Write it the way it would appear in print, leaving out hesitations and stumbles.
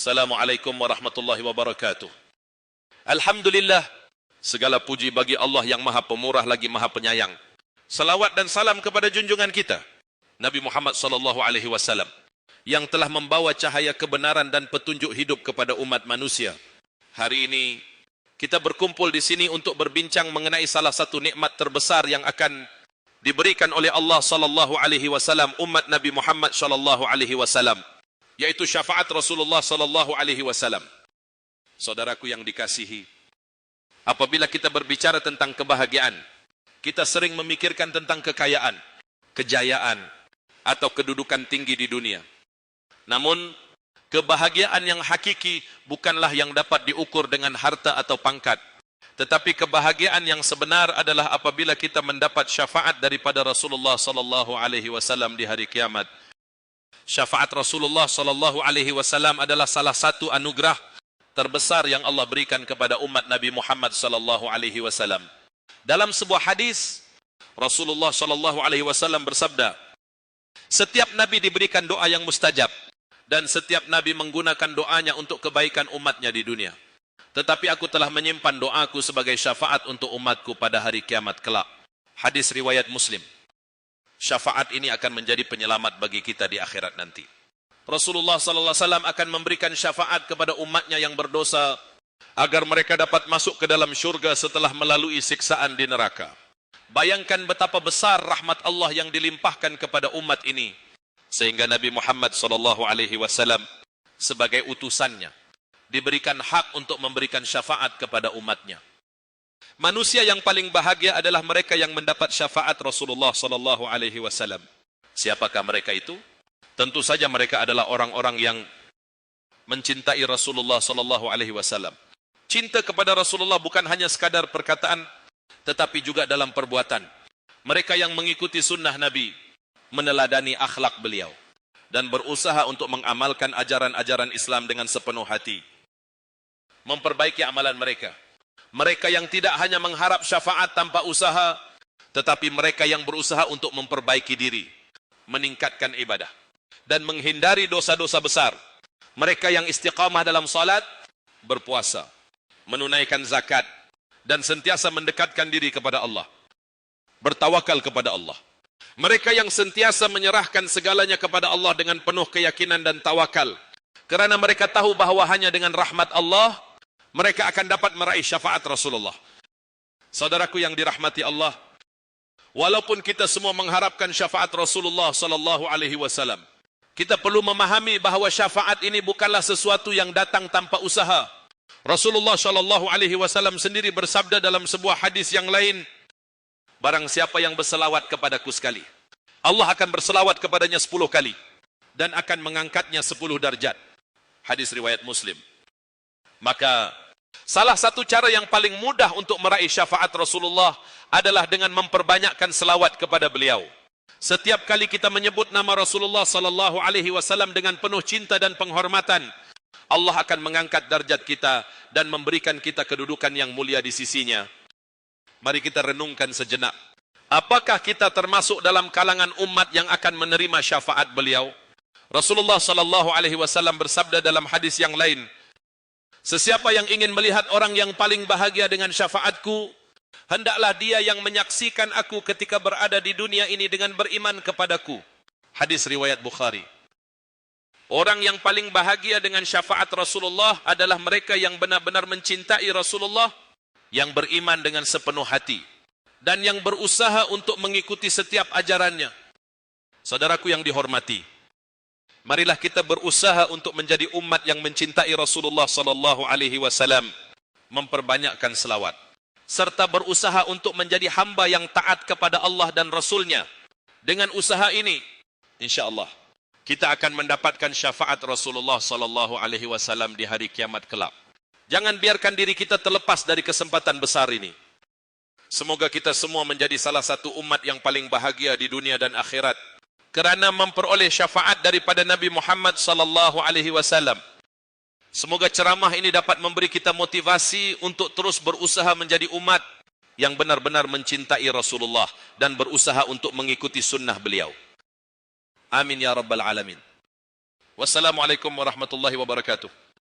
Assalamualaikum warahmatullahi wabarakatuh. Alhamdulillah, segala puji bagi Allah yang maha pemurah lagi maha penyayang. Salawat dan salam kepada junjungan kita, Nabi Muhammad SAW, yang telah membawa cahaya kebenaran dan petunjuk hidup kepada umat manusia. Hari ini, kita berkumpul di sini untuk berbincang mengenai salah satu nikmat terbesar yang akan diberikan oleh Allah SAW umat Nabi Muhammad SAW, yaitu syafaat Rasulullah SAW. Saudaraku yang dikasihi, apabila kita berbicara tentang kebahagiaan, kita sering memikirkan tentang kekayaan, kejayaan, atau kedudukan tinggi di dunia. Namun, kebahagiaan yang hakiki bukanlah yang dapat diukur dengan harta atau pangkat. Tetapi kebahagiaan yang sebenar adalah apabila kita mendapat syafaat daripada Rasulullah SAW di hari kiamat. Syafaat Rasulullah SAW adalah salah satu anugerah terbesar yang Allah berikan kepada umat Nabi Muhammad SAW. Dalam sebuah hadis, Rasulullah SAW bersabda, setiap Nabi diberikan doa yang mustajab, dan setiap Nabi menggunakan doanya untuk kebaikan umatnya di dunia. Tetapi aku telah menyimpan doaku sebagai syafaat untuk umatku pada hari kiamat kelak. Hadis riwayat Muslim. Syafaat ini akan menjadi penyelamat bagi kita di akhirat nanti. Rasulullah SAW akan memberikan syafaat kepada umatnya yang berdosa, agar mereka dapat masuk ke dalam syurga setelah melalui siksaan di neraka. Bayangkan betapa besar rahmat Allah yang dilimpahkan kepada umat ini, sehingga Nabi Muhammad SAW sebagai utusannya diberikan hak untuk memberikan syafaat kepada umatnya. Manusia yang paling bahagia adalah mereka yang mendapat syafaat Rasulullah SAW. Siapakah mereka itu? Tentu saja mereka adalah orang-orang yang mencintai Rasulullah SAW. Cinta kepada Rasulullah bukan hanya sekadar perkataan, tetapi juga dalam perbuatan. Mereka yang mengikuti sunnah Nabi, meneladani akhlak beliau, dan berusaha untuk mengamalkan ajaran-ajaran Islam dengan sepenuh hati, memperbaiki amalan mereka. Mereka yang tidak hanya mengharap syafaat tanpa usaha, tetapi mereka yang berusaha untuk memperbaiki diri, meningkatkan ibadah, dan menghindari dosa-dosa besar. Mereka yang istiqamah dalam salat, berpuasa, menunaikan zakat, dan sentiasa mendekatkan diri kepada Allah, bertawakal kepada Allah. Mereka yang sentiasa menyerahkan segalanya kepada Allah dengan penuh keyakinan dan tawakal, kerana mereka tahu bahawa hanya dengan rahmat Allah mereka akan dapat meraih syafaat Rasulullah. Saudaraku yang dirahmati Allah, walaupun kita semua mengharapkan syafaat Rasulullah SAW, kita perlu memahami bahawa syafaat ini bukanlah sesuatu yang datang tanpa usaha. Rasulullah SAW sendiri bersabda dalam sebuah hadis yang lain, barang siapa yang berselawat kepadaku sekali, Allah akan berselawat kepadanya 10 kali dan akan mengangkatnya 10 darjat. Hadis riwayat Muslim. Maka salah satu cara yang paling mudah untuk meraih syafaat Rasulullah adalah dengan memperbanyakkan selawat kepada beliau. Setiap kali kita menyebut nama Rasulullah SAW dengan penuh cinta dan penghormatan, Allah akan mengangkat darjat kita dan memberikan kita kedudukan yang mulia di sisinya. Mari kita renungkan sejenak. Apakah kita termasuk dalam kalangan umat yang akan menerima syafaat beliau? Rasulullah SAW bersabda dalam hadis yang lain, sesiapa yang ingin melihat orang yang paling bahagia dengan syafaatku, hendaklah dia yang menyaksikan aku ketika berada di dunia ini dengan beriman kepadaku. Hadis riwayat Bukhari. Orang yang paling bahagia dengan syafaat Rasulullah adalah mereka yang benar-benar mencintai Rasulullah, yang beriman dengan sepenuh hati, dan yang berusaha untuk mengikuti setiap ajarannya. Saudaraku yang dihormati, marilah kita berusaha untuk menjadi umat yang mencintai Rasulullah SAW, memperbanyakkan selawat, serta berusaha untuk menjadi hamba yang taat kepada Allah dan Rasulnya. Dengan usaha ini, insyaAllah, kita akan mendapatkan syafaat Rasulullah SAW di hari kiamat kelak. Jangan biarkan diri kita terlepas dari kesempatan besar ini. Semoga kita semua menjadi salah satu umat yang paling bahagia di dunia dan akhirat, kerana memperoleh syafaat daripada Nabi Muhammad SAW. Semoga ceramah ini dapat memberi kita motivasi untuk terus berusaha menjadi umat yang benar-benar mencintai Rasulullah dan berusaha untuk mengikuti sunnah beliau. Amin ya rabbal alamin. Wassalamualaikum warahmatullahi wabarakatuh.